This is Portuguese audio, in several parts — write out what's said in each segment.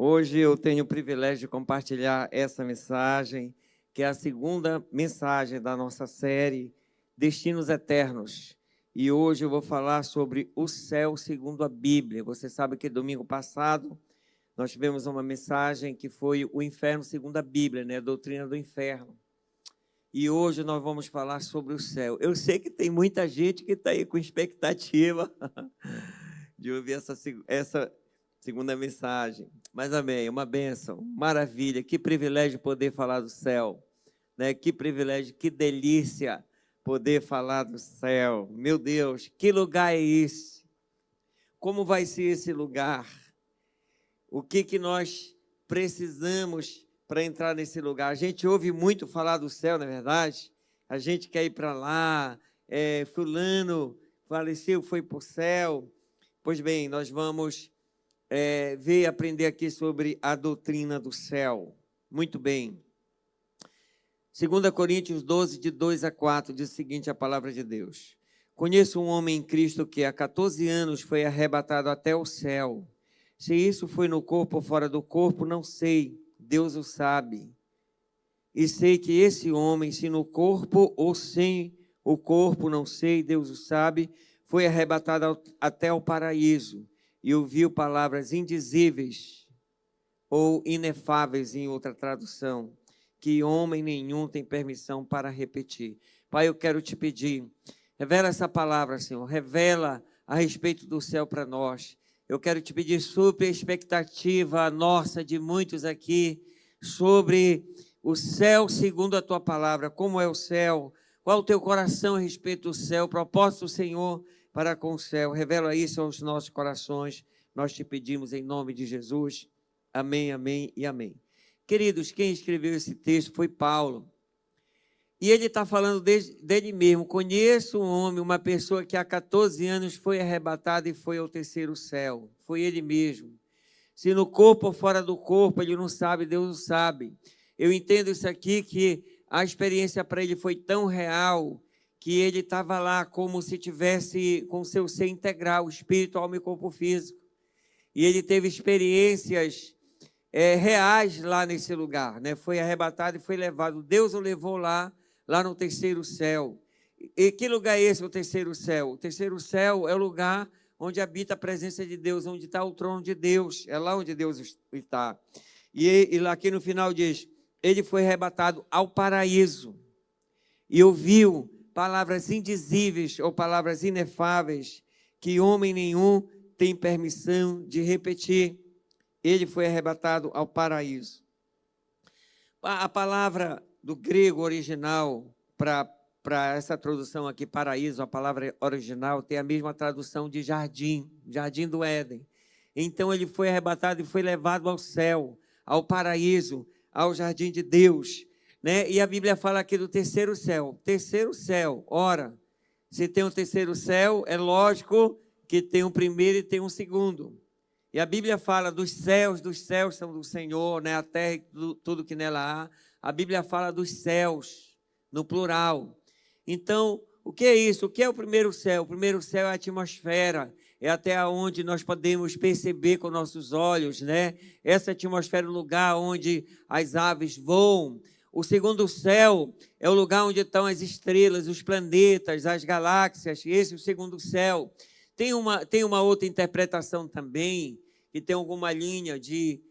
Hoje eu tenho o privilégio de compartilhar essa mensagem, que é a segunda mensagem da nossa série Destinos Eternos. E hoje eu vou falar sobre o céu segundo a Bíblia. Você sabe que domingo passado nós tivemos uma mensagem que foi o inferno segundo a Bíblia, né? A doutrina do inferno. E hoje nós vamos falar sobre o céu. Eu sei que tem muita gente que está aí com expectativa de ouvir essa segunda mensagem. Mas amém, uma bênção, maravilha, que privilégio poder falar do céu, né? Que privilégio, que delícia poder falar do céu. Meu Deus, que lugar é esse? Como vai ser esse lugar? O que nós precisamos para entrar nesse lugar? A gente ouve muito falar do céu, não é verdade? A gente quer ir para lá, fulano faleceu, foi para o céu. Pois bem, nós vamos ver e aprender aqui sobre a doutrina do céu. Muito bem. 2 Coríntios 12, de 2 a 4, diz o seguinte, a palavra de Deus. Conheço um homem em Cristo que há 14 anos foi arrebatado até o céu. Se isso foi no corpo ou fora do corpo, não sei, Deus o sabe. E sei que esse homem, se no corpo ou sem o corpo, não sei, Deus o sabe, foi arrebatado até o paraíso e ouviu palavras indizíveis ou inefáveis em outra tradução, que homem nenhum tem permissão para repetir. Pai, eu quero te pedir, revela essa palavra, Senhor, revela a respeito do céu para nós. Eu quero te pedir sobre a expectativa nossa de muitos aqui, sobre o céu segundo a tua palavra, como é o céu, qual o teu coração a respeito do céu, o propósito do Senhor para com o céu. Revela isso aos nossos corações, nós te pedimos em nome de Jesus. Amém, amém e amém. Queridos, quem escreveu esse texto foi Paulo. E ele está falando dele mesmo. Conheço um homem, uma pessoa que há 14 anos foi arrebatada e foi ao terceiro céu. Foi ele mesmo. Se no corpo ou fora do corpo, ele não sabe, Deus o sabe. Eu entendo isso aqui, que a experiência para ele foi tão real, que ele estava lá como se tivesse com seu ser integral, espírito, alma e corpo físico. E ele teve experiências reais lá nesse lugar, né? Foi arrebatado e foi levado. Deus o levou lá no terceiro céu. E que lugar é esse, o terceiro céu? O terceiro céu é o lugar onde habita a presença de Deus, onde está o trono de Deus. É lá onde Deus está. E lá aqui no final diz, ele foi arrebatado ao paraíso e ouviu palavras indizíveis ou palavras inefáveis que homem nenhum tem permissão de repetir. Ele foi arrebatado ao paraíso. A palavra do grego original para essa tradução aqui, paraíso, a palavra original tem a mesma tradução de jardim, jardim do Éden. Então ele foi arrebatado e foi levado ao céu, ao paraíso, ao jardim de Deus, né? E a Bíblia fala aqui do terceiro céu. Terceiro céu, ora, se tem um terceiro céu, é lógico que tem um primeiro e tem um segundo. E a Bíblia fala dos céus são do Senhor, né? A terra e tudo que nela há. A Bíblia fala dos céus, no plural. Então, o que é isso? O que é o primeiro céu? O primeiro céu é a atmosfera, é até onde nós podemos perceber com nossos olhos, né? Essa atmosfera é o lugar onde as aves voam. O segundo céu é o lugar onde estão as estrelas, os planetas, as galáxias. Esse é o segundo céu. Tem uma outra interpretação também, que tem alguma linha de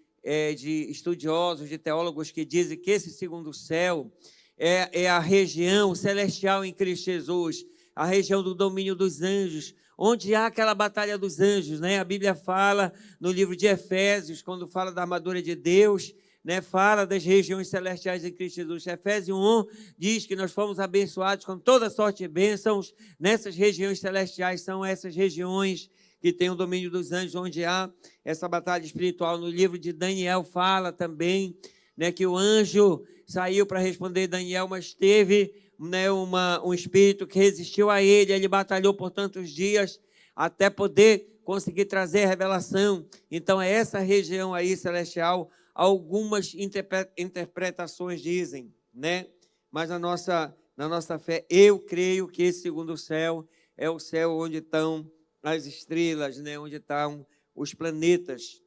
estudiosos, de teólogos que dizem que esse segundo céu é a região celestial em Cristo Jesus, a região do domínio dos anjos, onde há aquela batalha dos anjos, né? A Bíblia fala no livro de Efésios, quando fala da armadura de Deus, né? Fala das regiões celestiais em Cristo Jesus. Efésios 1 diz que nós fomos abençoados com toda sorte de bênçãos nessas regiões celestiais. São essas regiões que têm o domínio dos anjos, onde há essa batalha espiritual. No livro de Daniel fala também, né, que o anjo saiu para responder Daniel, mas teve, né, um espírito que resistiu a ele batalhou por tantos dias até poder conseguir trazer a revelação. Então é essa região aí celestial. Algumas interpretações dizem, né? Mas na nossa fé, eu creio que esse segundo céu é o céu onde estão as estrelas, né? Onde estão os planetas.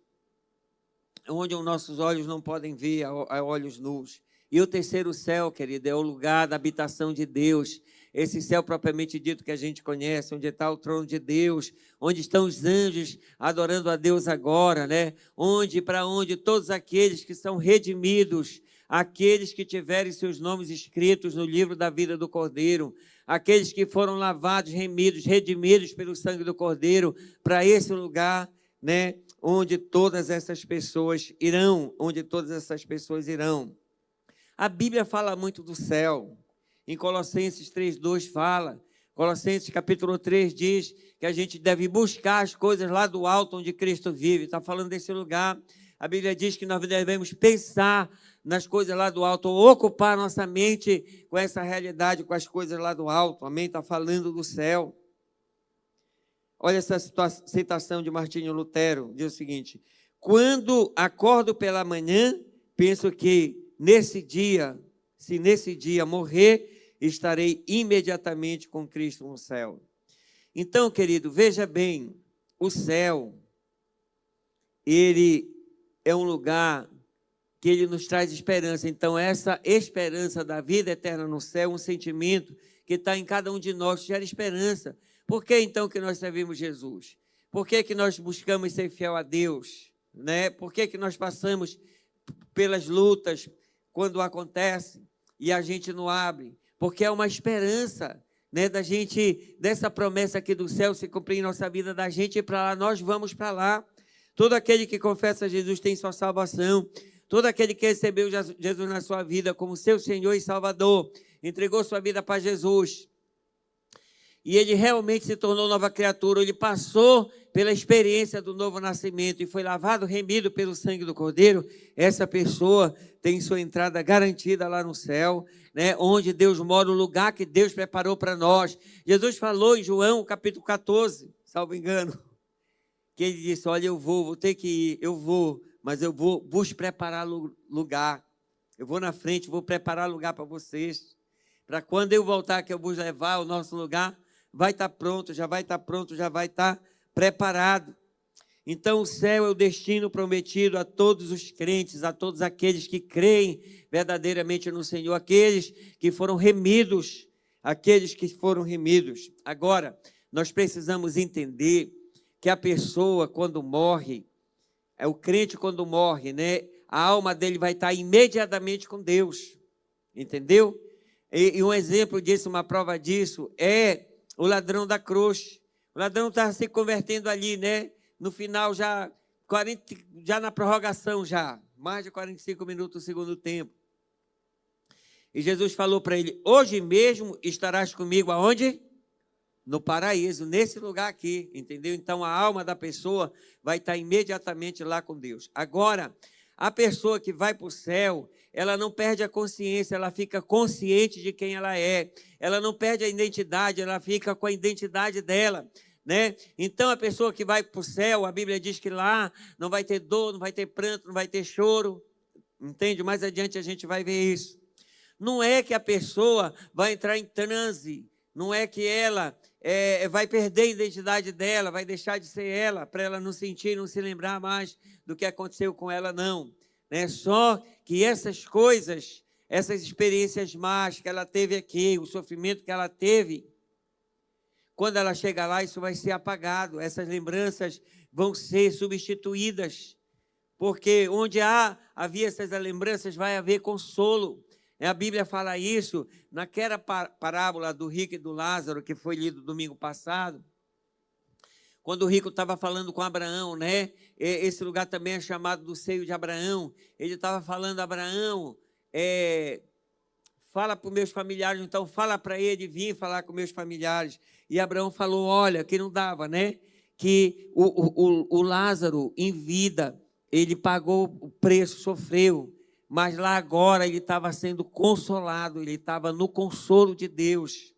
onde os nossos olhos não podem ver a olhos nus. E o terceiro céu, querido, é o lugar da habitação de Deus. Esse céu propriamente dito que a gente conhece, onde está o trono de Deus, onde estão os anjos adorando a Deus agora, né? Para onde todos aqueles que são redimidos, aqueles que tiverem seus nomes escritos no livro da vida do Cordeiro, aqueles que foram lavados, remidos, redimidos pelo sangue do Cordeiro, para esse lugar, né? Onde todas essas pessoas irão, A Bíblia fala muito do céu. Em Colossenses 3:2 fala. Colossenses capítulo 3 diz que a gente deve buscar as coisas lá do alto onde Cristo vive. Está falando desse lugar. A Bíblia diz que nós devemos pensar nas coisas lá do alto, ou ocupar nossa mente com essa realidade, com as coisas lá do alto. Amém? Está falando do céu. Olha essa citação de Martinho Lutero, diz o seguinte: quando acordo pela manhã, penso que se nesse dia morrer, estarei imediatamente com Cristo no céu. Então, querido, veja bem, o céu, ele é um lugar que ele nos traz esperança. Então, essa esperança da vida eterna no céu, um sentimento que está em cada um de nós, gera esperança. Por que então que nós servimos Jesus? Por que nós buscamos ser fiel a Deus? Né? Por que nós passamos pelas lutas quando acontece e a gente não abre? Porque é uma esperança, né, dessa promessa aqui do céu se cumprir em nossa vida, da gente ir para lá, nós vamos para lá. Todo aquele que confessa Jesus tem sua salvação. Todo aquele que recebeu Jesus na sua vida como seu Senhor e Salvador, entregou sua vida para Jesus, e ele realmente se tornou nova criatura, ele passou pela experiência do novo nascimento e foi lavado, remido pelo sangue do Cordeiro, essa pessoa tem sua entrada garantida lá no céu, né, onde Deus mora, o lugar que Deus preparou para nós. Jesus falou em João capítulo 14, salvo engano, que ele disse: olha, eu vou ter que ir, mas eu vou vos preparar lugar, eu vou na frente, vou preparar lugar para vocês, para quando eu voltar, que eu vos levar ao nosso lugar, vai estar pronto, já vai estar preparado. Então o céu é o destino prometido a todos os crentes, a todos aqueles que creem verdadeiramente no Senhor, aqueles que foram remidos, Agora, nós precisamos entender que a pessoa quando morre, o crente quando morre, né, a alma dele vai estar imediatamente com Deus, entendeu? E um exemplo disso, uma prova disso, é o ladrão da cruz. O ladrão está se convertendo ali, né? No final, já na prorrogação, mais de 45 minutos do segundo tempo. E Jesus falou para ele: hoje mesmo estarás comigo aonde? No paraíso, nesse lugar aqui, entendeu? Então, a alma da pessoa vai estar imediatamente lá com Deus. Agora, a pessoa que vai para o céu, ela não perde a consciência, ela fica consciente de quem ela é. Ela não perde a identidade, ela fica com a identidade dela, né? Então, a pessoa que vai para o céu, a Bíblia diz que lá não vai ter dor, não vai ter pranto, não vai ter choro, entende? Mais adiante a gente vai ver isso. Não é que a pessoa vai entrar em transe, não é que ela vai perder a identidade dela, vai deixar de ser ela, para ela não sentir, não se lembrar mais do que aconteceu com ela, não. Né? Só que essas coisas, essas experiências más que ela teve aqui, o sofrimento que ela teve, quando ela chega lá, isso vai ser apagado, essas lembranças vão ser substituídas, porque onde havia essas lembranças, vai haver consolo. A Bíblia fala isso naquela parábola do rico e do Lázaro, que foi lido domingo passado, quando o rico estava falando com Abraão, né? Esse lugar também é chamado do seio de Abraão. Ele estava falando: Abraão, fala para os meus familiares, então fala para ele vir falar com meus familiares. E Abraão falou: olha, que não dava, né? Que o Lázaro, em vida, ele pagou o preço, sofreu, mas lá agora ele estava sendo consolado, ele estava no consolo de Deus.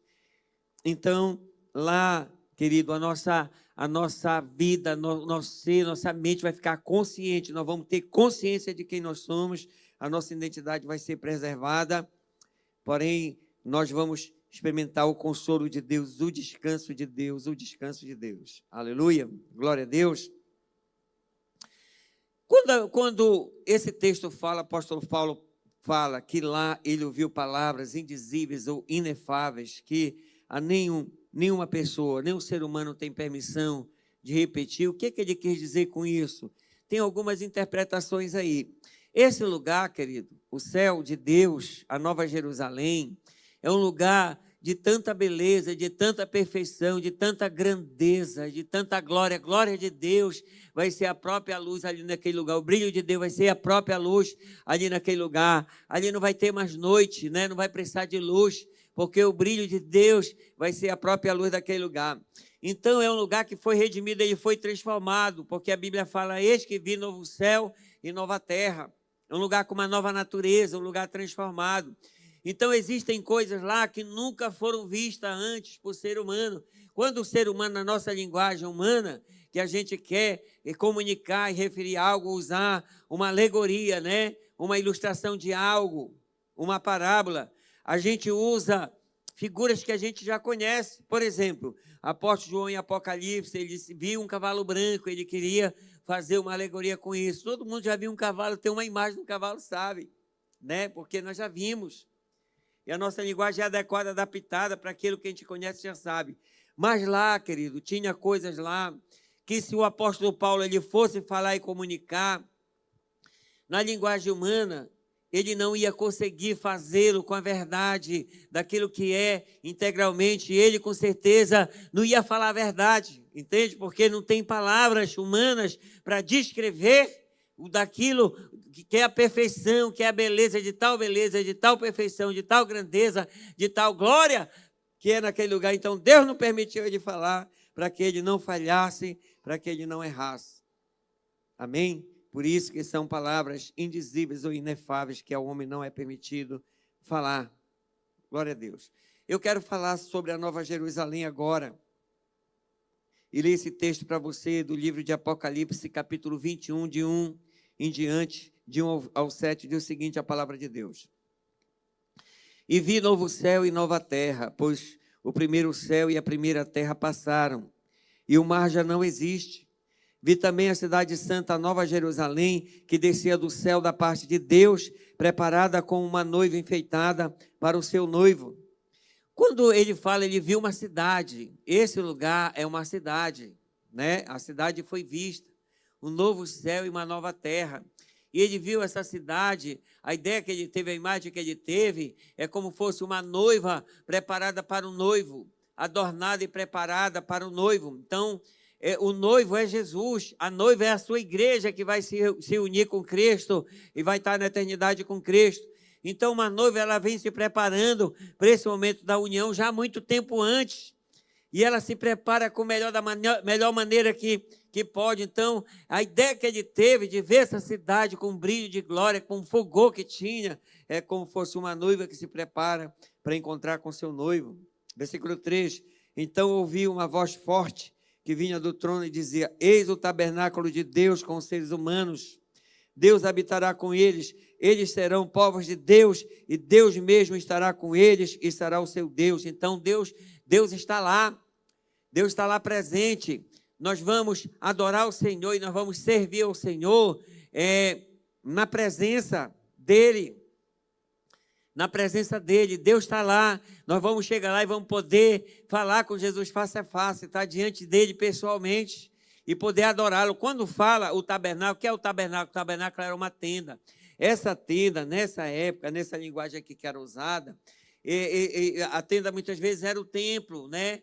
Então, lá, querido, a nossa vida, nosso ser, nossa mente vai ficar consciente, nós vamos ter consciência de quem nós somos, a nossa identidade vai ser preservada, porém, nós vamos experimentar o consolo de Deus, o descanso de Deus, Aleluia, glória a Deus. Quando esse texto fala, o apóstolo Paulo fala que lá ele ouviu palavras indizíveis ou inefáveis, que a nenhuma pessoa, nenhum ser humano tem permissão de repetir. O que ele quis dizer com isso? Tem algumas interpretações aí. Esse lugar, querido, o céu de Deus, a Nova Jerusalém, é um lugar de tanta beleza, de tanta perfeição, de tanta grandeza, de tanta glória. A glória de Deus vai ser a própria luz ali naquele lugar. O brilho de Deus vai ser a própria luz ali naquele lugar. Ali não vai ter mais noite, né? Não vai precisar de luz, porque o brilho de Deus vai ser a própria luz daquele lugar. Então é um lugar que foi redimido, ele foi transformado, porque a Bíblia fala: eis que vi novo céu e nova terra. É um lugar com uma nova natureza, um lugar transformado. Então existem coisas lá que nunca foram vistas antes por ser humano. Quando o ser humano, na nossa linguagem humana, que a gente quer comunicar e referir algo, usar uma alegoria, né? Uma ilustração de algo, uma parábola, a gente usa figuras que a gente já conhece. Por exemplo, apóstolo João em Apocalipse, ele disse, viu um cavalo branco, ele queria fazer uma alegoria com isso. Todo mundo já viu um cavalo, tem uma imagem do cavalo, sabe, né? Porque nós já vimos. E a nossa linguagem é adequada, adaptada para aquilo que a gente conhece, já sabe. Mas lá, querido, tinha coisas lá que se o apóstolo Paulo ele fosse falar e comunicar na linguagem humana, ele não ia conseguir fazê-lo com a verdade daquilo que é integralmente. Ele, com certeza, não ia falar a verdade, entende? Porque não tem palavras humanas para descrever daquilo que é a perfeição, que é a beleza, de tal perfeição, de tal grandeza, de tal glória que é naquele lugar. Então, Deus não permitiu ele falar para que ele não falhasse, para que ele não errasse. Amém? Por isso que são palavras indizíveis ou inefáveis que ao homem não é permitido falar. Glória a Deus. Eu quero falar sobre a Nova Jerusalém agora. E ler esse texto para você do livro de Apocalipse, capítulo 21, de 1 em diante, de 1 ao 7, diz o seguinte, a palavra de Deus. E vi novo céu e nova terra, pois o primeiro céu e a primeira terra passaram, e o mar já não existe. Vi também a cidade santa, a Nova Jerusalém, que descia do céu da parte de Deus, preparada como uma noiva enfeitada para o seu noivo. Quando ele fala, ele viu uma cidade. Esse lugar é uma cidade, né? A cidade foi vista, um novo céu e uma nova terra. E ele viu essa cidade, a ideia que ele teve, a imagem que ele teve, é como fosse uma noiva preparada para o noivo, adornada e preparada para o noivo. Então, o noivo é Jesus, a noiva é a sua igreja que vai se unir com Cristo e vai estar na eternidade com Cristo. Então, uma noiva, ela vem se preparando para esse momento da união já há muito tempo antes. E ela se prepara com melhor maneira que pode. Então, a ideia que ele teve de ver essa cidade com brilho de glória, com o fulgor que tinha, é como fosse uma noiva que se prepara para encontrar com seu noivo. Versículo 3. Então, ouvi uma voz forte que vinha do trono e dizia, eis o tabernáculo de Deus com os seres humanos. Deus habitará com eles, eles serão povos de Deus, e Deus mesmo estará com eles e será o seu Deus. Então, Deus está lá, Deus está lá presente. Nós vamos adorar o Senhor e nós vamos servir ao Senhor na presença dEle. Na presença dEle, Deus está lá. Nós vamos chegar lá e vamos poder falar com Jesus face a face, estar diante dEle pessoalmente e poder adorá-lo. Quando fala o tabernáculo, o que é o tabernáculo? O tabernáculo era uma tenda. Essa tenda, nessa época, nessa linguagem aqui que era usada, a tenda muitas vezes era o templo, né?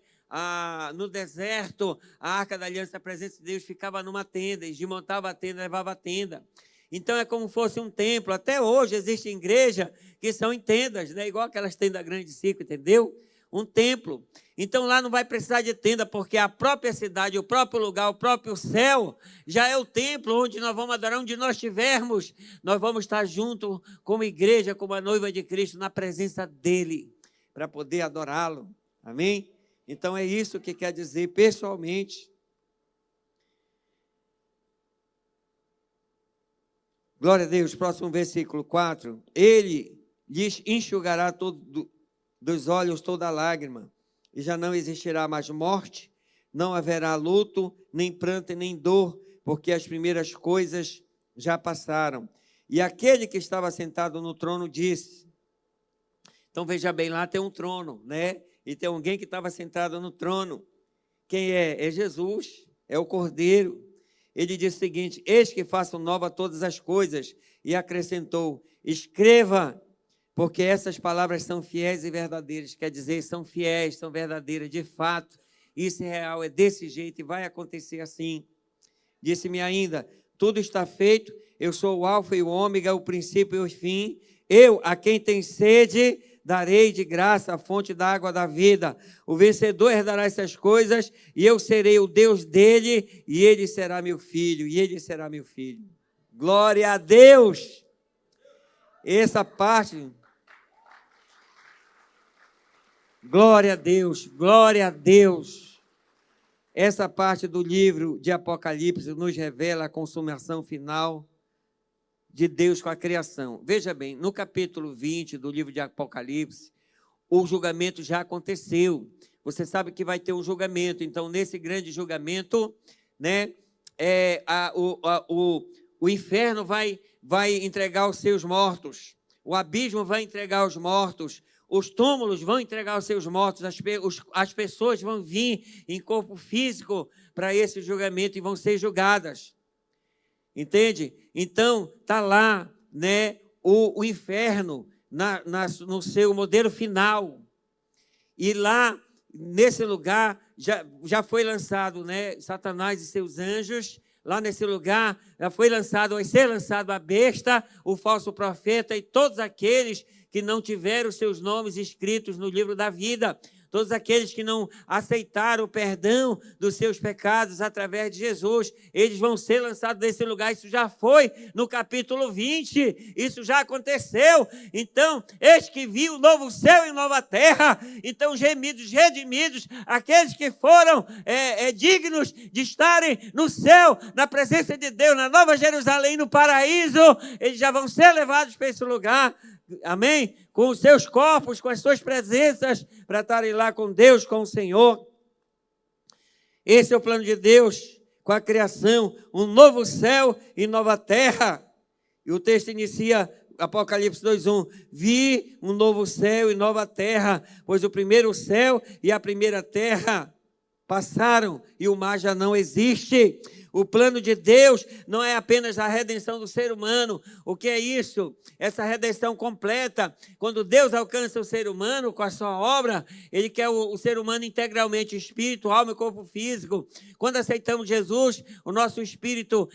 No deserto, a Arca da Aliança, a presença de Deus ficava numa tenda, e desmontava a tenda, levava a tenda. Então é como fosse um templo. Até hoje existe igreja que são em tendas, né? Igual aquelas tendas grandes de circo, entendeu? Um templo. Então lá não vai precisar de tenda, porque a própria cidade, o próprio lugar, o próprio céu, já é o templo onde nós vamos adorar, onde nós estivermos. Nós vamos estar junto como igreja, como a noiva de Cristo, na presença dEle, para poder adorá-lo. Amém? Então é isso que quer dizer pessoalmente. Glória a Deus, próximo versículo 4. Ele lhes enxugará dos olhos toda lágrima, e já não existirá mais morte, não haverá luto, nem pranto, nem dor, porque as primeiras coisas já passaram. E aquele que estava sentado no trono disse. Então, veja bem, lá tem um trono, né? E tem alguém que estava sentado no trono. Quem é? É Jesus, é o Cordeiro. Ele disse o seguinte: eis que faço nova todas as coisas. E acrescentou: escreva, porque essas palavras são fiéis e verdadeiras. Quer dizer, são fiéis, são verdadeiras, de fato. Isso é real, é desse jeito e vai acontecer assim. Disse-me ainda: tudo está feito, eu sou o alfa e o ômega, o princípio e o fim. Eu, a quem tem sede, darei de graça a fonte da água da vida. O vencedor herdará essas coisas, e eu serei o Deus dele, e ele será meu filho, e ele será meu filho. Glória a Deus! Essa parte... Glória a Deus, glória a Deus. Essa parte do livro de Apocalipse nos revela a consumação final de Deus com a criação. Veja bem, no capítulo 20 do livro de Apocalipse, o julgamento já aconteceu. Você sabe que vai ter um julgamento. Então, nesse grande julgamento, né, o inferno vai entregar os seus mortos. O abismo vai entregar os mortos. Os túmulos vão entregar os seus mortos. As pessoas vão vir em corpo físico para esse julgamento e vão ser julgadas. Entende? Então, está lá, né, o inferno no seu modelo final. E lá, nesse lugar, já foi lançado, né, Satanás e seus anjos. Lá nesse lugar já vai ser lançado a besta, o falso profeta e todos aqueles que não tiveram seus nomes escritos no livro da vida. Todos aqueles que não aceitaram o perdão dos seus pecados através de Jesus, eles vão ser lançados desse lugar. Isso já foi no capítulo 20, isso já aconteceu. Então, eis que vi o novo céu e nova terra. Então, gemidos, redimidos, aqueles que foram dignos de estarem no céu, na presença de Deus, na Nova Jerusalém, no paraíso, eles já vão ser levados para esse lugar. Amém? Com os seus corpos, com as suas presenças, para estarem lá com Deus, com o Senhor. Esse é o plano de Deus com a criação, um novo céu e nova terra. E o texto inicia, Apocalipse 2:1, vi um novo céu e nova terra, pois o primeiro céu e a primeira terra passaram e o mar já não existe. O plano de Deus não é apenas a redenção do ser humano. O que é isso? Essa redenção completa. Quando Deus alcança o ser humano com a sua obra, Ele quer o ser humano integralmente, espírito, alma e corpo físico. Quando aceitamos Jesus, o nosso espírito,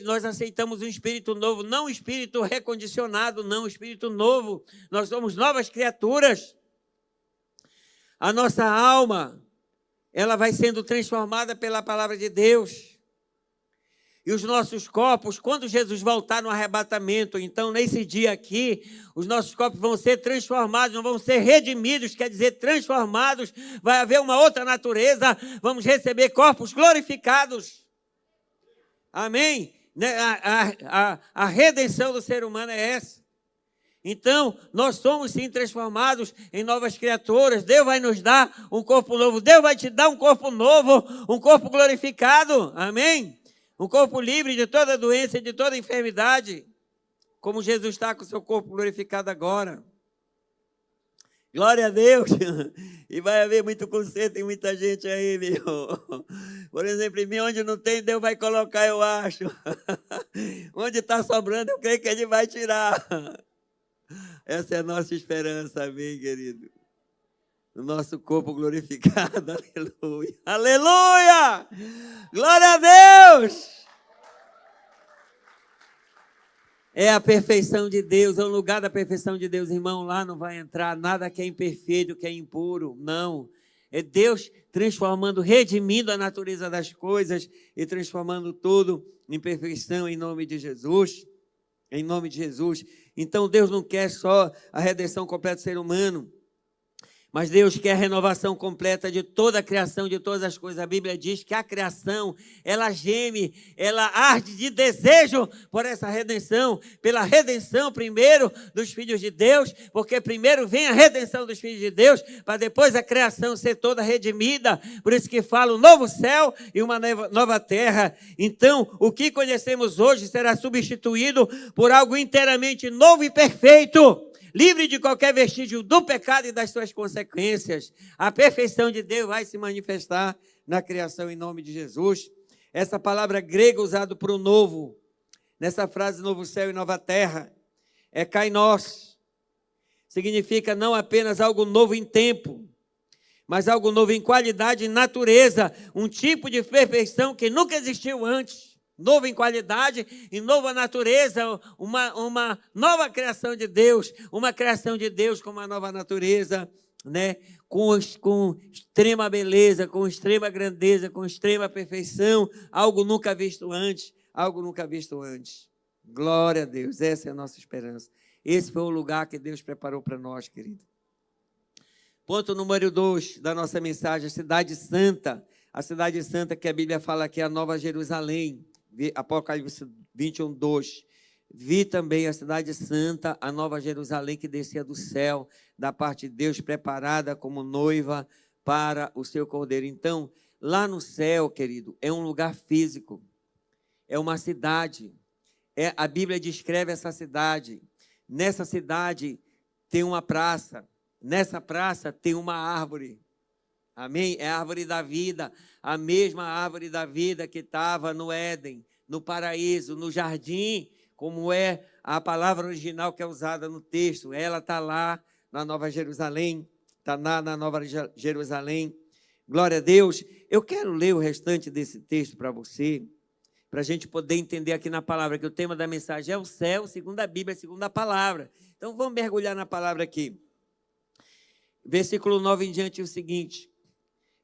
nós aceitamos um espírito novo, não um espírito recondicionado, não um espírito novo. Nós somos novas criaturas. A nossa alma, ela vai sendo transformada pela palavra de Deus. E os nossos corpos, quando Jesus voltar no arrebatamento, então nesse dia aqui, os nossos corpos vão ser transformados, não vão ser redimidos, quer dizer, transformados. Vai haver uma outra natureza, vamos receber corpos glorificados. Amém? A redenção do ser humano é essa. Então, nós somos sim transformados em novas criaturas. Deus vai nos dar um corpo novo. Deus vai te dar um corpo novo, um corpo glorificado. Amém? Um corpo livre de toda doença e de toda enfermidade, como Jesus está com o seu corpo glorificado agora. Glória a Deus! E vai haver muito conserto em muita gente aí, meu. Por exemplo, em mim, onde não tem, Deus vai colocar, eu acho. Onde está sobrando, eu creio que Ele vai tirar. Essa é a nossa esperança, amém, querido? O nosso corpo glorificado, aleluia. Aleluia! Glória a Deus! É a perfeição de Deus, é o lugar da perfeição de Deus, irmão. Lá não vai entrar nada que é imperfeito, que é impuro, não. É Deus transformando, redimindo a natureza das coisas e transformando tudo em perfeição em nome de Jesus. Em nome de Jesus. Então Deus não quer só a redenção completa do ser humano, Mas Deus quer a renovação completa de toda a criação, de todas as coisas. A Bíblia diz que a criação, ela geme, ela arde de desejo por essa redenção, pela redenção primeiro dos filhos de Deus, porque primeiro vem a redenção dos filhos de Deus, para depois a criação ser toda redimida. Por isso que fala um novo céu e uma nova terra. Então, o que conhecemos hoje será substituído por algo inteiramente novo e perfeito, livre de qualquer vestígio do pecado e das suas consequências. A perfeição de Deus vai se manifestar na criação em nome de Jesus. Essa palavra grega usada para o novo, nessa frase novo céu e nova terra, é kainos. Significa não apenas algo novo em tempo, mas algo novo em qualidade e natureza, um tipo de perfeição que nunca existiu antes. Novo em qualidade e nova natureza, uma nova criação de Deus, uma criação de Deus com uma nova natureza, né? Com extrema beleza, com extrema grandeza, com extrema perfeição, algo nunca visto antes, algo nunca visto antes. Glória a Deus, essa é a nossa esperança. Esse foi o lugar que Deus preparou para nós, querido. Ponto número 2 da nossa mensagem, a cidade santa. A cidade santa que a Bíblia fala que é a Nova Jerusalém. Apocalipse 21, 2. Vi também a cidade santa, a Nova Jerusalém, que descia do céu, da parte de Deus, preparada como noiva para o seu cordeiro. Então, lá no céu, querido, é um lugar físico, é uma cidade. A Bíblia descreve essa cidade. Nessa cidade tem uma praça, nessa praça tem uma árvore. Amém? É a árvore da vida, a mesma árvore da vida que estava no Éden, no paraíso, no jardim, como é a palavra original que é usada no texto. Ela está lá na Nova Jerusalém, está na Nova Jerusalém. Glória a Deus. Eu quero ler o restante desse texto para você, para a gente poder entender aqui na palavra, que o tema da mensagem é o céu, segundo a Bíblia, segundo a palavra. Então, vamos mergulhar na palavra aqui. Versículo 9 em diante, é o seguinte: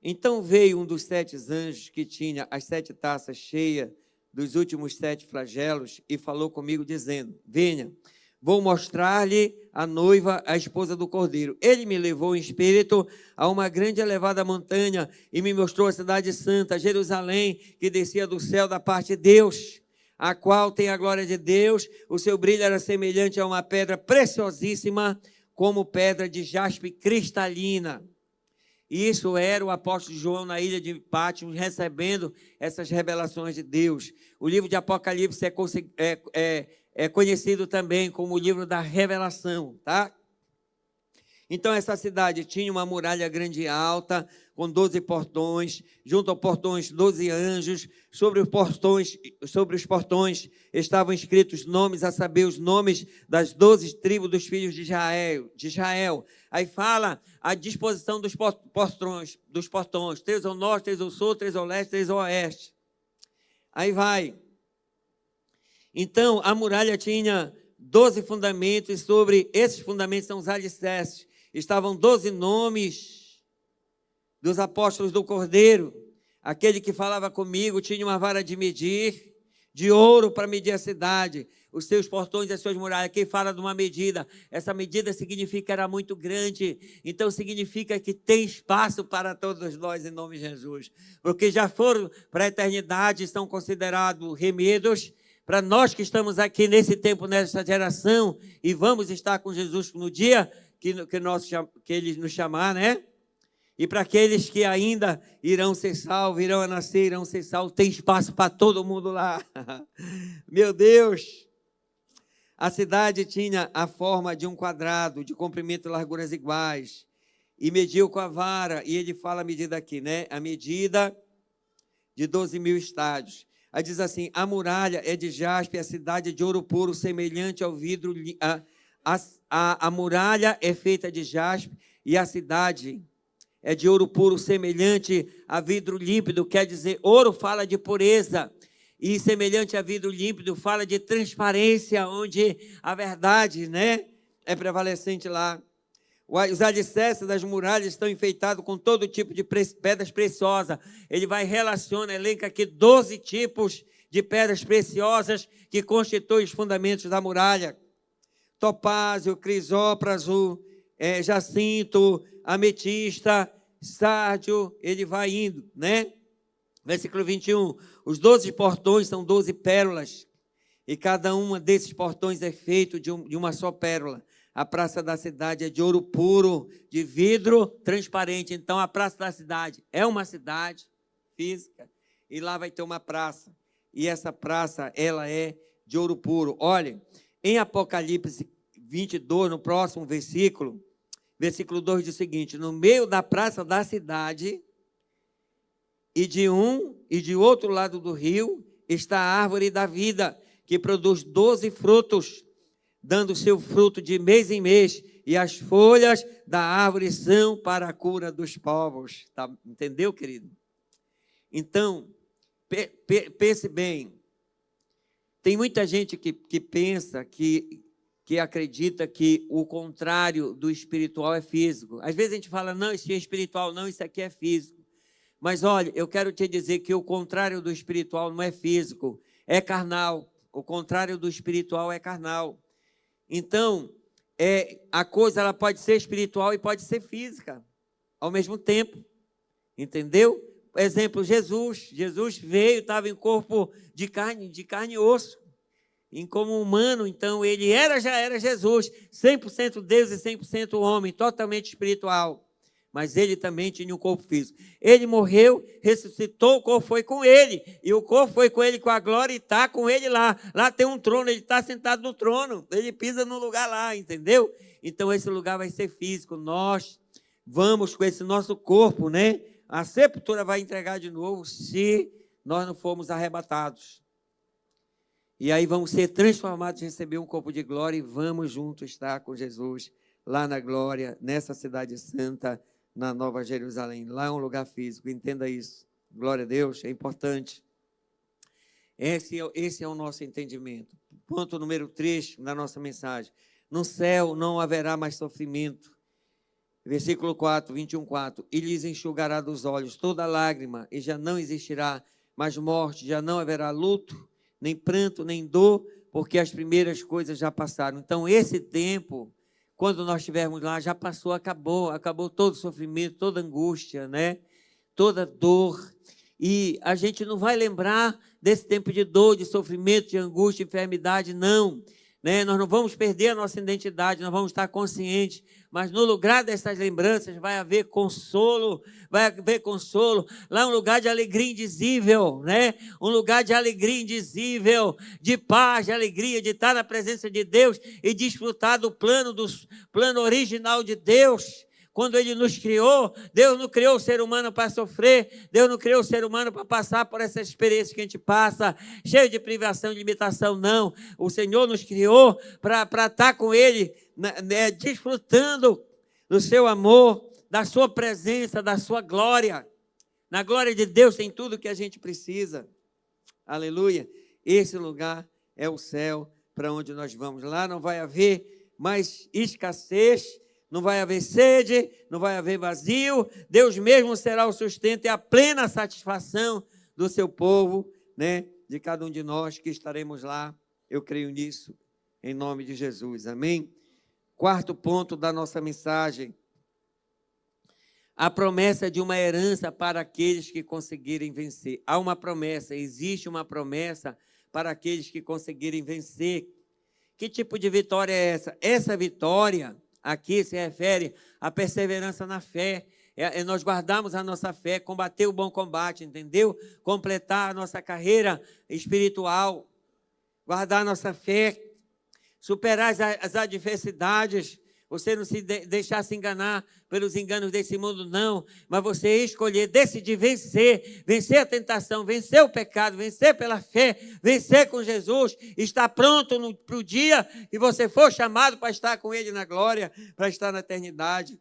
então veio um dos 7 anjos que tinha as 7 taças cheias dos últimos 7 flagelos e falou comigo dizendo: venha, vou mostrar-lhe a noiva, a esposa do cordeiro. Ele me levou em espírito a uma grande e elevada montanha e me mostrou a cidade santa, Jerusalém, que descia do céu da parte de Deus, a qual tem a glória de Deus. O seu brilho era semelhante a uma pedra preciosíssima, como pedra de jaspe cristalina. Isso era o apóstolo João na ilha de Patmos, recebendo essas revelações de Deus. O livro de Apocalipse é conhecido também como o livro da revelação, tá? Então, essa cidade tinha uma muralha grande e alta, com 12 portões, junto aos portões 12 anjos. Sobre os portões estavam escritos nomes, a saber, os nomes das 12 tribos dos filhos de Israel. Aí fala a disposição dos portões, 3 ao norte, 3 ao sul, 3 ao leste, 3 ao oeste. Aí vai. Então, a muralha tinha 12 fundamentos, e sobre esses fundamentos são os alicerces. Estavam 12 nomes dos apóstolos do Cordeiro. Aquele que falava comigo tinha uma vara de medir, de ouro para medir a cidade, os seus portões e as suas muralhas. Quem fala de uma medida, essa medida significa que era muito grande, então significa que tem espaço para todos nós em nome de Jesus, porque já foram para a eternidade, são considerados remidos. Para nós que estamos aqui nesse tempo, nessa geração, e vamos estar com Jesus no dia que Ele nos chamar, né? E para aqueles que ainda irão ser salvos, irão a nascer, irão ser salvos, tem espaço para todo mundo lá. Meu Deus! A cidade tinha a forma de um quadrado, de comprimento e larguras iguais, e mediu com a vara, e ele fala a medida aqui, né? A medida de 12.000 estádios. Aí diz assim: a muralha é de jaspe, a cidade é de ouro puro, semelhante ao vidro. A muralha é feita de jaspe e a cidade é de ouro puro, semelhante a vidro límpido. Quer dizer, ouro fala de pureza e semelhante a vidro límpido fala de transparência, onde a verdade, né, é prevalecente lá. Os alicerces das muralhas estão enfeitados com todo tipo de pedras preciosas. Ele relaciona, elenca aqui 12 tipos de pedras preciosas que constituem os fundamentos da muralha: topázio, crisópraso, jacinto, ametista, sárdio, ele vai indo, né? Versículo 21, os 12 portões são 12 pérolas, e cada uma desses portões é feito de uma só pérola. A praça da cidade é de ouro puro, de vidro transparente. Então, a praça da cidade é uma cidade física, e lá vai ter uma praça. E essa praça, ela é de ouro puro. Olha, em Apocalipse 22, no próximo versículo 2 diz o seguinte: no meio da praça da cidade, e de um e de outro lado do rio, está a árvore da vida, que produz 12 frutos, dando seu fruto de mês em mês, e as folhas da árvore são para a cura dos povos. Tá? Entendeu, querido? Então, pense bem, tem muita gente que pensa, que acredita que o contrário do espiritual é físico. Às vezes a gente fala, não, isso é espiritual, não, isso aqui é físico. Mas olha, eu quero te dizer que o contrário do espiritual não é físico, é carnal. O contrário do espiritual é carnal. Então, a coisa ela pode ser espiritual e pode ser física ao mesmo tempo. Entendeu? Exemplo, Jesus veio, estava em corpo de carne e osso, em como humano. Então ele já era Jesus, 100% Deus e 100% homem, totalmente espiritual. Mas ele também tinha um corpo físico. Ele morreu, ressuscitou, o corpo foi com ele. E o corpo foi com ele com a glória e está com ele lá. Lá tem um trono, ele está sentado no trono. Ele pisa no lugar lá, entendeu? Então esse lugar vai ser físico. Nós vamos com esse nosso corpo, né? A sepultura vai entregar de novo se nós não formos arrebatados. E aí vamos ser transformados, receber um corpo de glória e vamos juntos estar com Jesus lá na glória, nessa cidade santa, na Nova Jerusalém. Lá é um lugar físico, entenda isso. Glória a Deus, é importante. Esse é o nosso entendimento. Ponto número 3 da nossa mensagem. No céu não haverá mais sofrimento. Versículo 4, 21:4. E lhes enxugará dos olhos toda lágrima, e já não existirá mais morte, já não haverá luto, nem pranto, nem dor, porque as primeiras coisas já passaram. Então, esse tempo, quando nós estivermos lá, já passou, acabou todo o sofrimento, toda angústia, né? Toda dor. E a gente não vai lembrar desse tempo de dor, de sofrimento, de angústia, de enfermidade, não. Né? Nós não vamos perder a nossa identidade, nós vamos estar conscientes, mas no lugar dessas lembranças vai haver consolo, lá é um lugar de alegria indizível, né? Um lugar de alegria indizível, de paz, de alegria, de estar na presença de Deus e desfrutar do plano original de Deus. Quando Ele nos criou, Deus não criou o ser humano para sofrer, Deus não criou o ser humano para passar por essa experiência que a gente passa, cheio de privação, de limitação, não. O Senhor nos criou para estar com Ele, né, desfrutando do seu amor, da sua presença, da sua glória. Na glória de Deus tem tudo que a gente precisa. Aleluia. Esse lugar é o céu para onde nós vamos. Lá não vai haver mais escassez, não vai haver sede, não vai haver vazio. Deus mesmo será o sustento e a plena satisfação do seu povo, né? De cada um de nós que estaremos lá. Eu creio nisso, em nome de Jesus. Amém? Quarto ponto da nossa mensagem. A promessa de uma herança para aqueles que conseguirem vencer. Há uma promessa, existe uma promessa para aqueles que conseguirem vencer. Que tipo de vitória é essa? Essa vitória aqui se refere à perseverança na fé. É nós guardarmos a nossa fé, combater o bom combate, entendeu? Completar a nossa carreira espiritual, guardar a nossa fé, superar as adversidades. Você não se deixar se enganar pelos enganos desse mundo, não. Mas você escolher, decidir vencer a tentação, vencer o pecado, vencer pela fé, vencer com Jesus, estar pronto para o dia que você for chamado para estar com Ele na glória, para estar na eternidade.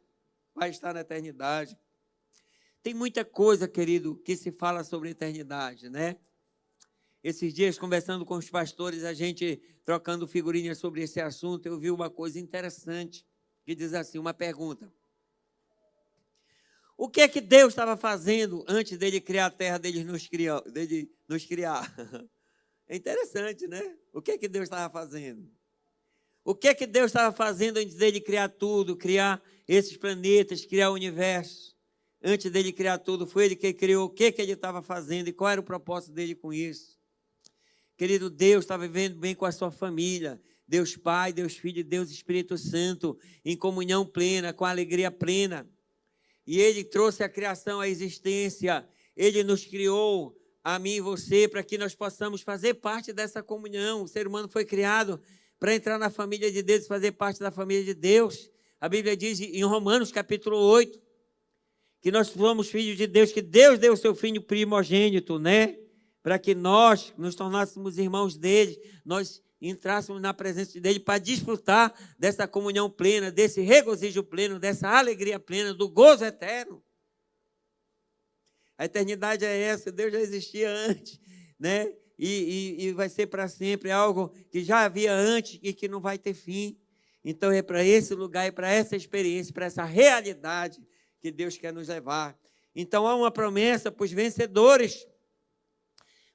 Vai estar na eternidade. Tem muita coisa, querido, que se fala sobre a eternidade, né? Esses dias, conversando com os pastores, a gente trocando figurinhas sobre esse assunto, eu vi uma coisa interessante, que diz assim, uma pergunta. O que é que Deus estava fazendo antes dele criar a terra, dele nos criar? É interessante, né? O que é que Deus estava fazendo? O que Deus estava fazendo antes dele criar tudo, criar esses planetas, criar o universo? Antes dele criar tudo, foi ele que criou. O que ele estava fazendo e qual era o propósito dele com isso? Querido, Deus está vivendo bem com a sua família. Deus Pai, Deus Filho e Deus Espírito Santo, em comunhão plena, com alegria plena. E Ele trouxe a criação à existência. Ele nos criou, a mim e você, para que nós possamos fazer parte dessa comunhão. O ser humano foi criado para entrar na família de Deus e fazer parte da família de Deus. A Bíblia diz em Romanos, capítulo 8, que nós somos filhos de Deus, que Deus deu o seu filho primogênito, né? Para que nós nos tornássemos irmãos dele, nós entrássemos na presença dele para desfrutar dessa comunhão plena, desse regozijo pleno, dessa alegria plena, do gozo eterno. A eternidade é essa, Deus já existia antes, né? E vai ser para sempre, algo que já havia antes e que não vai ter fim. Então é para esse lugar, é para essa experiência, para essa realidade que Deus quer nos levar. Então há uma promessa para os vencedores,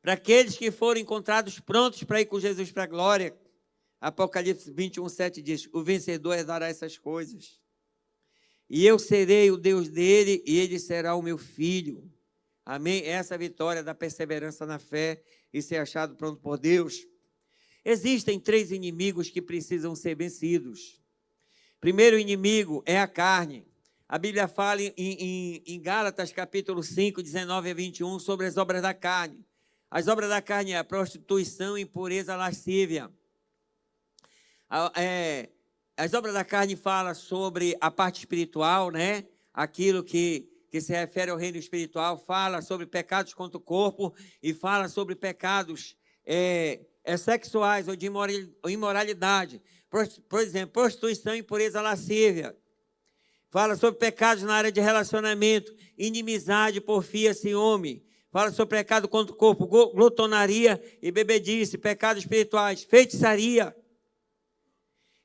para aqueles que foram encontrados prontos para ir com Jesus para a glória. Apocalipse 21, 7 diz: o vencedor herdará essas coisas. E eu serei o Deus dele e ele será o meu filho. Amém? Essa é a vitória da perseverança na fé e ser achado pronto por Deus. Existem 3 inimigos que precisam ser vencidos. Primeiro inimigo é a carne. A Bíblia fala em Gálatas, capítulo 5, 19 a 21, sobre as obras da carne. As obras da carne é a prostituição, impureza, lascívia. As obras da carne falam sobre a parte espiritual, né? Aquilo que se refere ao reino espiritual, fala sobre pecados contra o corpo e fala sobre pecados sexuais ou de imoralidade. Por exemplo, prostituição, impureza, lascívia. Fala sobre pecados na área de relacionamento, inimizade, porfia, ciúme. Fala sobre pecado contra o corpo, glutonaria e bebedice, pecados espirituais, feitiçaria.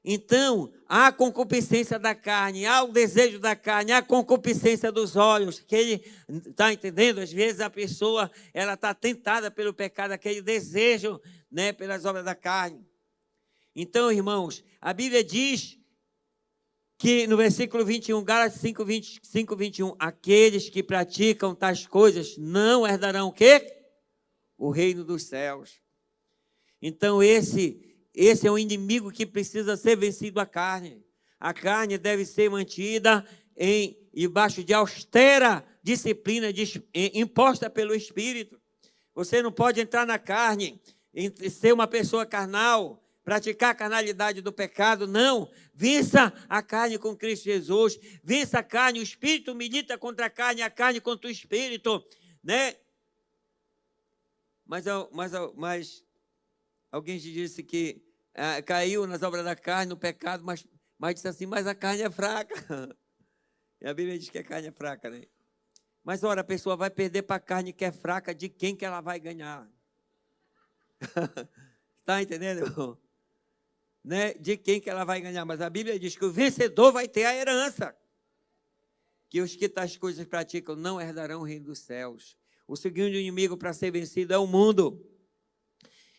Então, há a concupiscência da carne, há o desejo da carne, há a concupiscência dos olhos, que ele está entendendo? Às vezes a pessoa ela está tentada pelo pecado, aquele desejo, né, pelas obras da carne. Então, irmãos, a Bíblia diz que no versículo 21, Gálatas 5, 21, aqueles que praticam tais coisas não herdarão o quê? O reino dos céus. Então, esse é um inimigo que precisa ser vencido, a carne. A carne deve ser mantida debaixo de austera disciplina imposta pelo Espírito. Você não pode entrar na carne, ser uma pessoa carnal, praticar a carnalidade do pecado, não. Vença a carne com Cristo Jesus. Vença a carne, o Espírito milita contra a carne contra o Espírito, né? Mas alguém disse que caiu nas obras da carne, no pecado, mas disse assim, mas a carne é fraca. E a Bíblia diz que a carne é fraca, né? Mas, ora, a pessoa vai perder para a carne que é fraca, de quem que ela vai ganhar? Está entendendo? Né? De quem que ela vai ganhar? Mas a Bíblia diz que o vencedor vai ter a herança. Que os que tais coisas praticam não herdarão o reino dos céus. O segundo inimigo para ser vencido é o mundo.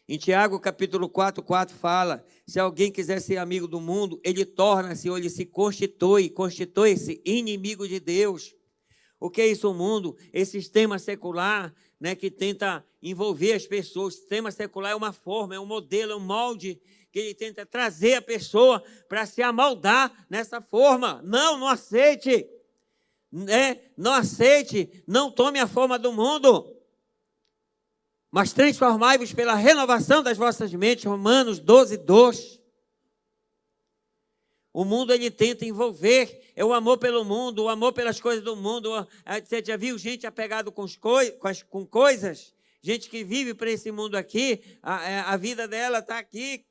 Em Tiago, capítulo 4 fala, se alguém quiser ser amigo do mundo, ele torna-se, ou ele se constitui-se inimigo de Deus. O que é isso, o mundo? Esse sistema secular, né, que tenta envolver as pessoas. O sistema secular é uma forma, é um modelo, é um molde, que ele tenta trazer a pessoa para se amoldar nessa forma. Não aceite, né? Não aceite, não tome a forma do mundo. Mas transformai-vos pela renovação das vossas mentes, Romanos 12, 2. O mundo, ele tenta envolver, é o amor pelo mundo, o amor pelas coisas do mundo. Você já viu gente apegada com coisas? Gente que vive para esse mundo aqui, a vida dela está aqui,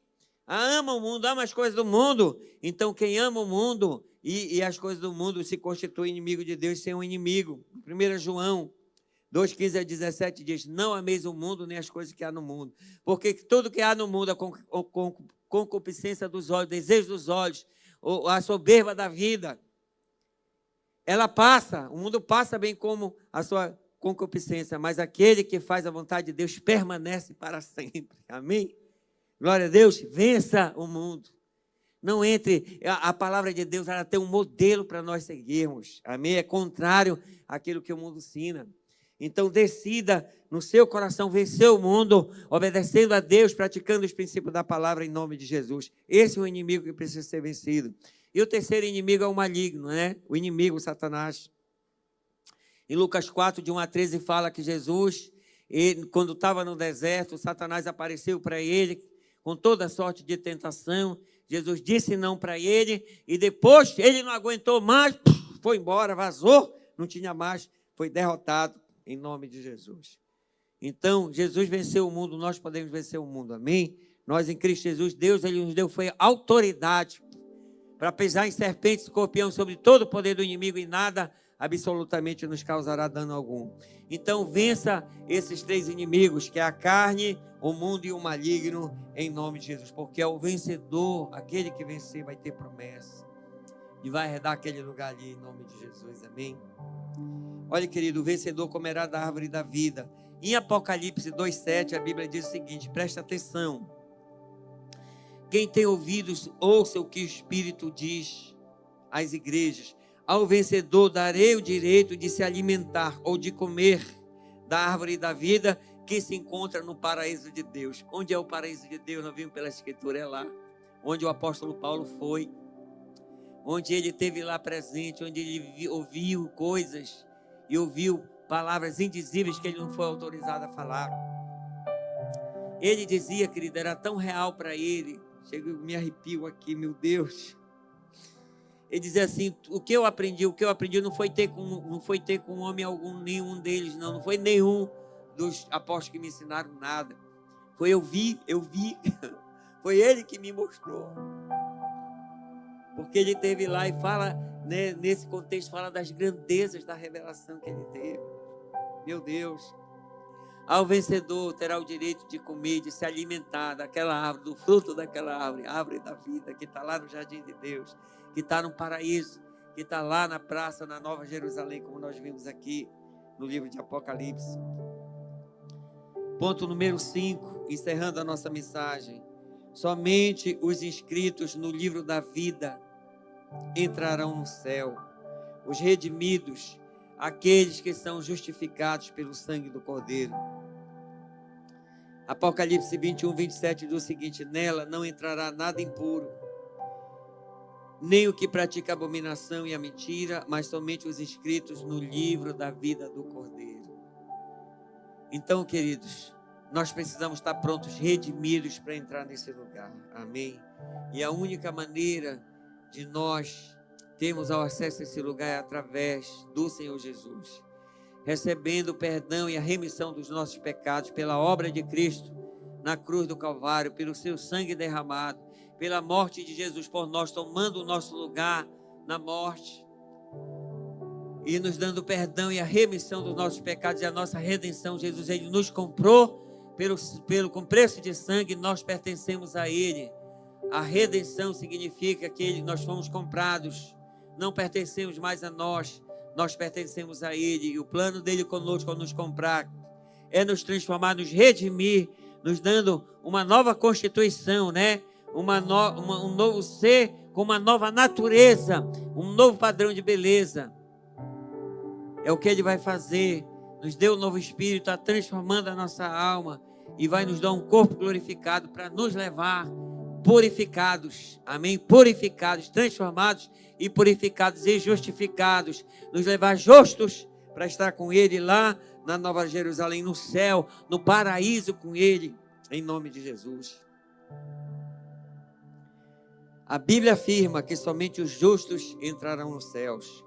ama o mundo, ama as coisas do mundo. Então, quem ama o mundo e as coisas do mundo se constitui inimigo de Deus, sem um inimigo. 1 João 2, 15 a 17 diz, não ameis o mundo nem as coisas que há no mundo, porque tudo que há no mundo, a concupiscência dos olhos, desejo dos olhos, a soberba da vida, ela passa, o mundo passa bem como a sua concupiscência, mas aquele que faz a vontade de Deus permanece para sempre. Amém? Glória a Deus, vença o mundo. Não entre. A palavra de Deus, ela tem um modelo para nós seguirmos. Amém? É contrário àquilo que o mundo ensina. Então, decida no seu coração vencer o mundo, obedecendo a Deus, praticando os princípios da palavra em nome de Jesus. Esse é o inimigo que precisa ser vencido. E o terceiro inimigo é o maligno, né? O inimigo, o Satanás. Em Lucas 4, de 1 a 13, fala que Jesus, quando estava no deserto, Satanás apareceu para ele com toda sorte de tentação. Jesus disse não para ele e depois ele não aguentou mais, foi embora, vazou, não tinha mais, foi derrotado em nome de Jesus. Então, Jesus venceu o mundo, nós podemos vencer o mundo, amém? Nós em Cristo Jesus, Deus ele nos deu foi autoridade para pisar em serpentes e escorpião sobre todo o poder do inimigo e nada absolutamente nos causará dano algum. Então vença esses três inimigos, que é a carne, o mundo e o maligno, em nome de Jesus, porque é o vencedor, aquele que vencer vai ter promessa e vai herdar aquele lugar ali em nome de Jesus, amém? Olha, querido, o vencedor comerá da árvore da vida. Em Apocalipse 2,7 a Bíblia diz o seguinte, presta atenção: quem tem ouvidos, ouça o que o Espírito diz às igrejas. Ao vencedor darei o direito de se alimentar ou de comer da árvore da vida que se encontra no paraíso de Deus. Onde é o paraíso de Deus? Nós vimos pela Escritura, é lá onde o apóstolo Paulo foi, onde ele esteve lá presente, onde ele ouviu coisas e ouviu palavras indizíveis que ele não foi autorizado a falar. Ele dizia, querido, era tão real para ele, chega, me arrepio aqui, meu Deus. Ele dizia assim, o que eu aprendi não foi ter com homem algum, nenhum deles, não foi nenhum dos apóstolos que me ensinaram nada, foi eu vi, foi ele que me mostrou, porque ele esteve lá e fala, né, nesse contexto, fala das grandezas da revelação que ele teve. Meu Deus, ao vencedor terá o direito de comer, de se alimentar daquela árvore, do fruto daquela árvore, árvore da vida, que está lá no jardim de Deus, que está no paraíso, que está lá na praça, na Nova Jerusalém, como nós vimos aqui no livro de Apocalipse. Ponto número 5, encerrando a nossa mensagem. Somente os inscritos no livro da vida entrarão no céu. Os redimidos, aqueles que são justificados pelo sangue do Cordeiro. Apocalipse 21, 27 diz o seguinte: nela não entrará nada impuro, nem o que pratica a abominação e a mentira, mas somente os inscritos no livro da vida do Cordeiro. Então, queridos, nós precisamos estar prontos, redimidos para entrar nesse lugar, amém? E a única maneira de nós termos acesso a esse lugar é através do Senhor Jesus, recebendo o perdão e a remissão dos nossos pecados pela obra de Cristo na cruz do Calvário, pelo seu sangue derramado, pela morte de Jesus por nós, tomando o nosso lugar na morte e nos dando perdão e a remissão dos nossos pecados e a nossa redenção. Jesus, ele nos comprou com preço de sangue, nós pertencemos a ele. A redenção significa que nós fomos comprados, não pertencemos mais a nós, nós pertencemos a ele, e o plano dele conosco ao nos comprar é nos transformar, nos redimir, nos dando uma nova constituição, né? Um novo ser com uma nova natureza, um novo padrão de beleza. É o que ele vai fazer, nos deu um novo espírito, está transformando a nossa alma e vai nos dar um corpo glorificado para nos levar purificados, amém? Purificados, transformados e purificados e justificados, nos levar justos para estar com ele lá na Nova Jerusalém, no céu, no paraíso com ele, em nome de Jesus. A Bíblia afirma que somente os justos entrarão nos céus.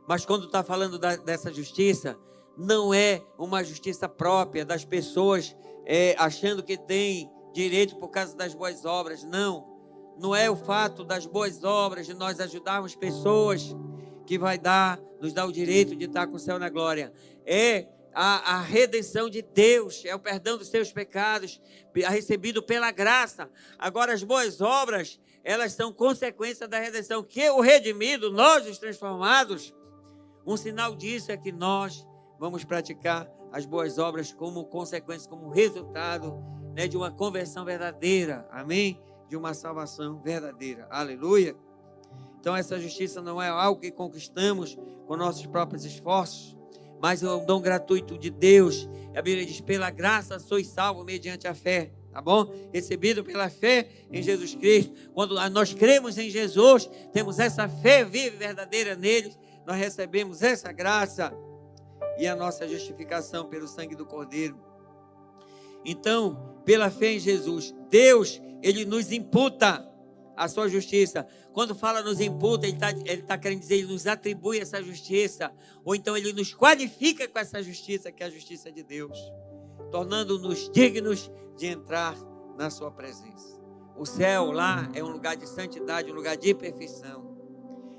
Mas quando está falando dessa justiça, não é uma justiça própria das pessoas achando que tem direito por causa das boas obras. Não é o fato das boas obras, de nós ajudarmos pessoas, que vai nos dar o direito de estar com o céu na glória. É a redenção de Deus, é o perdão dos seus pecados, recebido pela graça. Agora as boas obras, elas são consequência da redenção, que o redimido, nós os transformados, um sinal disso é que nós vamos praticar as boas obras como consequência, como resultado, né, de uma conversão verdadeira, amém? de uma salvação verdadeira. Aleluia! Então essa justiça não é algo que conquistamos com nossos próprios esforços, mas é um dom gratuito de Deus. A Bíblia diz: pela graça sois salvos mediante a fé. Tá bom? Recebido pela fé em Jesus Cristo. Quando nós cremos em Jesus, temos essa fé viva e verdadeira nele, nós recebemos essa graça e a nossa justificação pelo sangue do Cordeiro. Então, pela fé em Jesus, Deus, Ele nos imputa a sua justiça. Quando fala nos imputa, Ele está querendo dizer, Ele nos atribui essa justiça, ou então Ele nos qualifica com essa justiça, que é a justiça de Deus, tornando-nos dignos de entrar na sua presença. O céu lá é um lugar de santidade, um lugar de perfeição.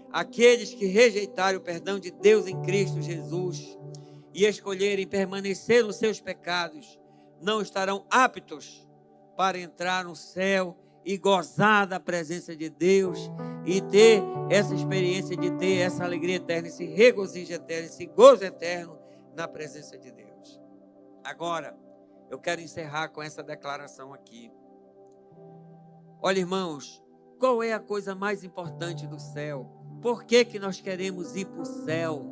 Aqueles que rejeitaram o perdão de Deus em Cristo Jesus e escolherem permanecer nos seus pecados, não estarão aptos para entrar no céu e gozar da presença de Deus e ter essa experiência de ter essa alegria eterna, esse regozijo eterno, esse gozo eterno na presença de Deus. Agora, eu quero encerrar com essa declaração aqui. Olha, irmãos, qual é a coisa mais importante do céu? Por que nós queremos ir para o céu?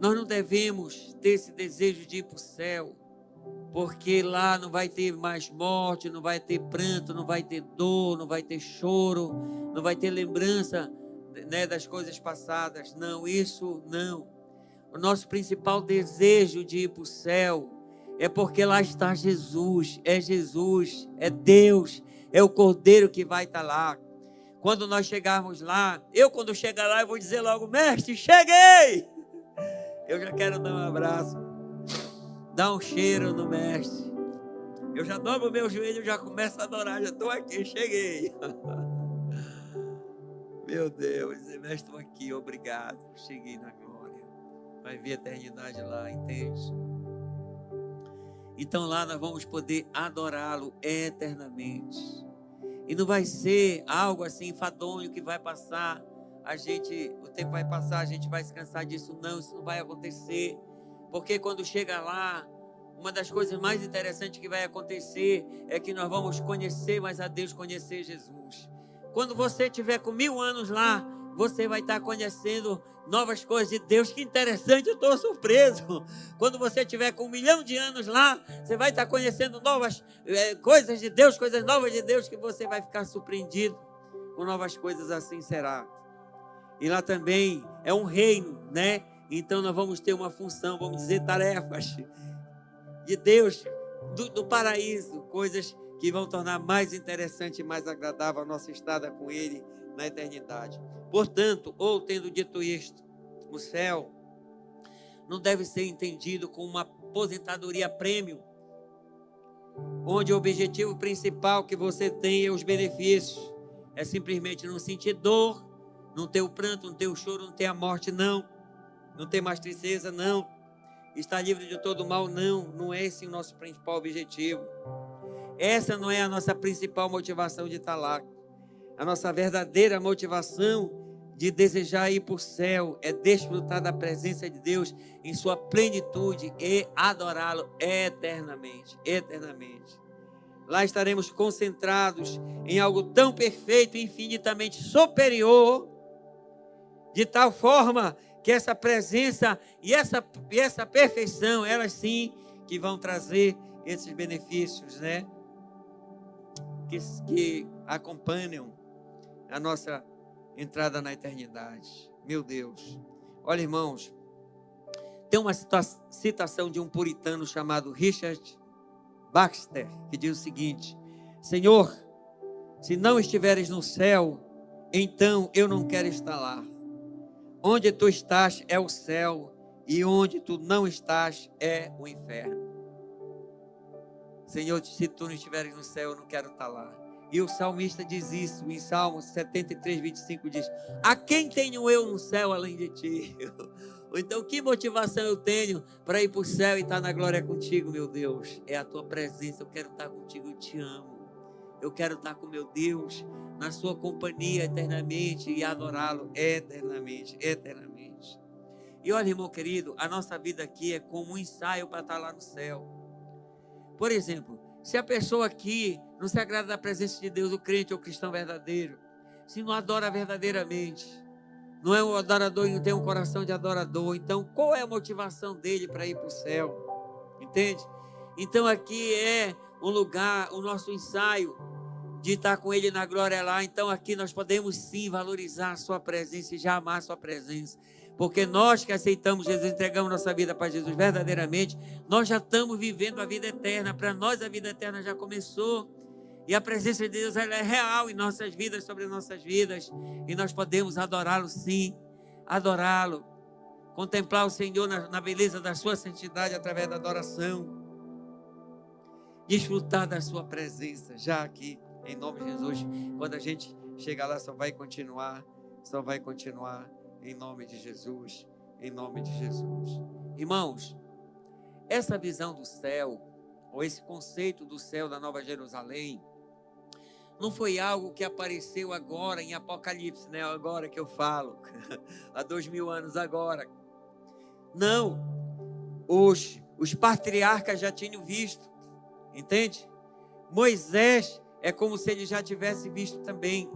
Nós não devemos ter esse desejo de ir para o céu, porque lá não vai ter mais morte, não vai ter pranto, não vai ter dor, não vai ter choro, não vai ter lembrança, né, das coisas passadas. Não, isso não. O nosso principal desejo de ir para o céu é porque lá está Jesus, é Deus, é o Cordeiro que vai estar lá. Quando nós chegarmos lá, quando chegar lá, eu vou dizer logo: mestre, cheguei! Eu já quero dar um abraço, dar um cheiro no mestre. Eu já dobro o meu joelho, já começo a adorar, já estou aqui, cheguei. Meu Deus, mestre, estou aqui, obrigado, cheguei na glória. Vai ver a eternidade lá, entende? Então lá nós vamos poder adorá-lo eternamente. E não vai ser algo assim enfadonho que vai passar, o tempo vai passar, a gente vai se cansar disso. Não, isso não vai acontecer. Porque quando chega lá, uma das coisas mais interessantes que vai acontecer é que nós vamos conhecer mais a Deus, conhecer Jesus. Quando você estiver com 1000 anos lá, você vai estar conhecendo novas coisas de Deus. Que interessante, eu estou surpreso. Quando você estiver com 1 milhão de anos lá, você vai estar conhecendo novas coisas de Deus, coisas novas de Deus, que você vai ficar surpreendido com novas coisas. Assim será. E lá também é um reino, né? Então nós vamos ter uma função, vamos dizer, tarefas de Deus, do paraíso, coisas que vão tornar mais interessante e mais agradável a nossa estada com Ele na eternidade. Portanto, ou tendo dito isto, o céu não deve ser entendido como uma aposentadoria premium, onde o objetivo principal que você tem é os benefícios. É simplesmente não sentir dor, não ter o pranto, não ter o choro, não ter a morte, não ter mais tristeza, não estar livre de todo mal, não é esse o nosso principal objetivo. Essa não é a nossa principal motivação de estar lá. A nossa verdadeira motivação de desejar ir para o céu é desfrutar da presença de Deus em sua plenitude e adorá-lo eternamente. Lá estaremos concentrados em algo tão perfeito e infinitamente superior, de tal forma que essa presença e essa perfeição, elas sim que vão trazer esses benefícios, né? Que acompanham a nossa entrada na eternidade. Meu Deus. Olha, irmãos, tem uma citação de um puritano chamado Richard Baxter, que diz o seguinte: Senhor, se não estiveres no céu, então eu não quero estar lá. Onde tu estás é o céu, e onde tu não estás é o inferno. Senhor, se tu não estiveres no céu, eu não quero estar lá. E o salmista diz isso em Salmos 73, 25, diz: a quem tenho eu no céu além de ti? Então, que motivação eu tenho para ir para o céu e estar na glória contigo, meu Deus? É a tua presença. Eu quero estar contigo, eu te amo. Eu quero estar com meu Deus na sua companhia eternamente e adorá-lo eternamente. E olha, irmão querido, a nossa vida aqui é como um ensaio para estar lá no céu. Por exemplo, Se a pessoa aqui não se agrada da presença de Deus, o crente ou o cristão verdadeiro, se não adora verdadeiramente, não é um adorador e não tem um coração de adorador, então qual é a motivação dele para ir para o céu? Entende? Então aqui é um lugar, o nosso ensaio de estar com Ele na glória lá. Então aqui nós podemos sim valorizar a sua presença e já amar a sua presença. Porque nós que aceitamos Jesus, entregamos nossa vida para Jesus verdadeiramente, nós já estamos vivendo a vida eterna. Para nós a vida eterna já começou. E a presença de Deus, ela é real em nossas vidas, sobre nossas vidas. E nós podemos adorá-lo sim, adorá-lo. Contemplar o Senhor na beleza da sua santidade através da adoração. Desfrutar da sua presença já aqui, em nome de Jesus. Quando a gente chegar lá, só vai continuar, em nome de Jesus, em nome de Jesus. Irmãos, essa visão do céu, ou esse conceito do céu da Nova Jerusalém, não foi algo que apareceu agora em Apocalipse, né? Agora que eu falo, há 2000 anos agora. Não, os patriarcas já tinham visto, entende? Moisés é como se ele já tivesse visto também.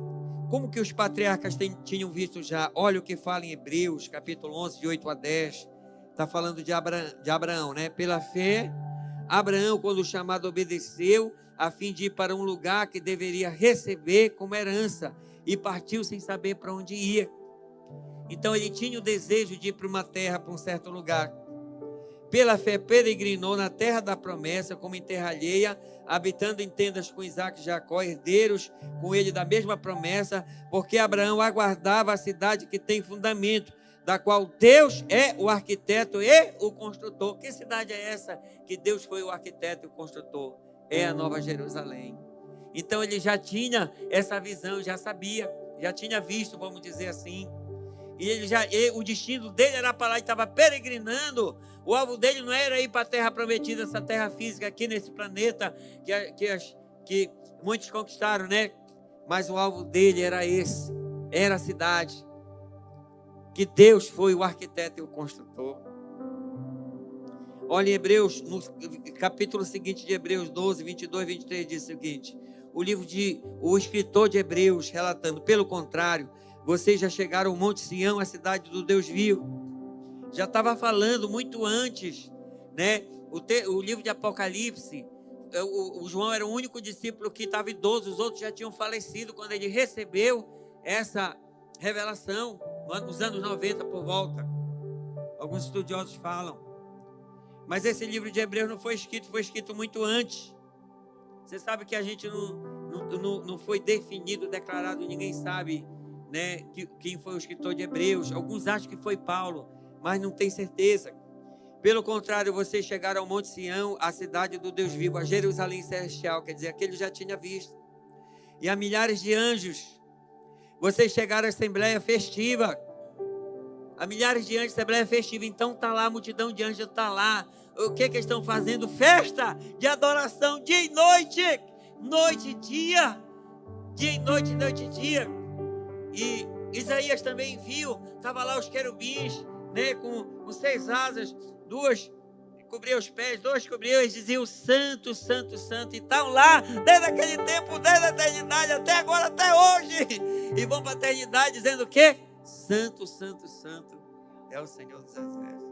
Como que os patriarcas tinham visto já? Olha o que fala em Hebreus, capítulo 11, de 8 a 10. Está falando de Abraão, né? Pela fé, Abraão, quando chamado, obedeceu, a fim de ir para um lugar que deveria receber como herança, e partiu sem saber para onde ia. Então ele tinha o desejo de ir para uma terra, para um certo lugar. Pela fé peregrinou na terra da promessa, como em terra alheia, habitando em tendas com Isaque e Jacó, herdeiros com ele da mesma promessa, porque Abraão aguardava a cidade que tem fundamento, da qual Deus é o arquiteto e o construtor. Que cidade é essa que Deus foi o arquiteto e o construtor? É a Nova Jerusalém. Então ele já tinha essa visão, já sabia, já tinha visto, vamos dizer assim. E o destino dele era para lá, ele estava peregrinando. O alvo dele não era ir para a terra prometida, essa terra física aqui nesse planeta que muitos conquistaram, né? Mas o alvo dele era esse, era a cidade que Deus foi o arquiteto e o construtor. Olha em Hebreus, no capítulo seguinte de Hebreus 12, 22, 23, diz o seguinte: o escritor de Hebreus relatando, pelo contrário, vocês já chegaram ao Monte Sião, a cidade do Deus vivo. Já estava falando muito antes, né? O livro de Apocalipse, o João era o único discípulo que estava idoso, os outros já tinham falecido quando ele recebeu essa revelação, nos anos 90 por volta. Alguns estudiosos falam. Mas esse livro de Hebreus não foi escrito muito antes. Você sabe que a gente não foi definido, declarado, ninguém sabe, né, quem foi o escritor de Hebreus. Alguns acham que foi Paulo, mas não tem certeza. Pelo contrário, vocês chegaram ao Monte Sião, a cidade do Deus vivo, a Jerusalém celestial, quer dizer, aquele já tinha visto. E a milhares de anjos, vocês chegaram à Assembleia Festiva. A milhares de anjos, Assembleia Festiva. Então está lá, a multidão de anjos está lá. O que eles estão fazendo? Festa de adoração, dia e noite. Noite e dia. Dia e noite, noite e dia. E Isaías também viu, estava lá os querubins, né, com 6 asas, 2 cobriam os pés, 2 cobriam, eles diziam santo, santo, santo, e estão lá desde aquele tempo, desde a eternidade até agora, até hoje, e vão para a eternidade dizendo o quê? Santo, santo, santo é o Senhor dos Exércitos.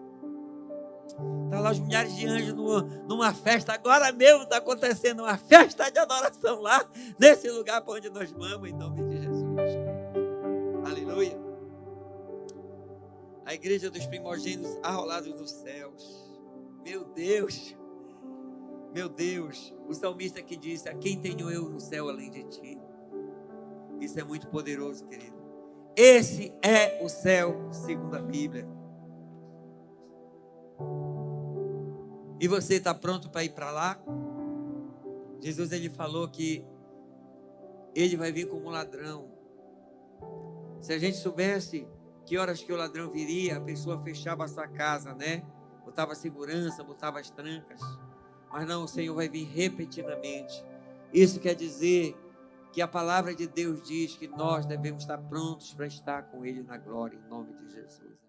Está lá os milhares de anjos numa festa, agora mesmo está acontecendo uma festa de adoração lá, nesse lugar para onde nós vamos, em nome de Jesus. Aleluia. A igreja dos primogênitos arrolados nos céus. Meu Deus. Meu Deus. O salmista que disse: a quem tenho eu no céu além de ti? Isso é muito poderoso, querido. Esse é o céu segundo a Bíblia. E você está pronto para ir para lá? Jesus, ele falou que ele vai vir como um ladrão. Se a gente soubesse que horas que o ladrão viria, a pessoa fechava a sua casa, né? Botava segurança, botava as trancas. Mas não, o Senhor vai vir repetidamente. Isso quer dizer que a palavra de Deus diz que nós devemos estar prontos para estar com Ele na glória, em nome de Jesus.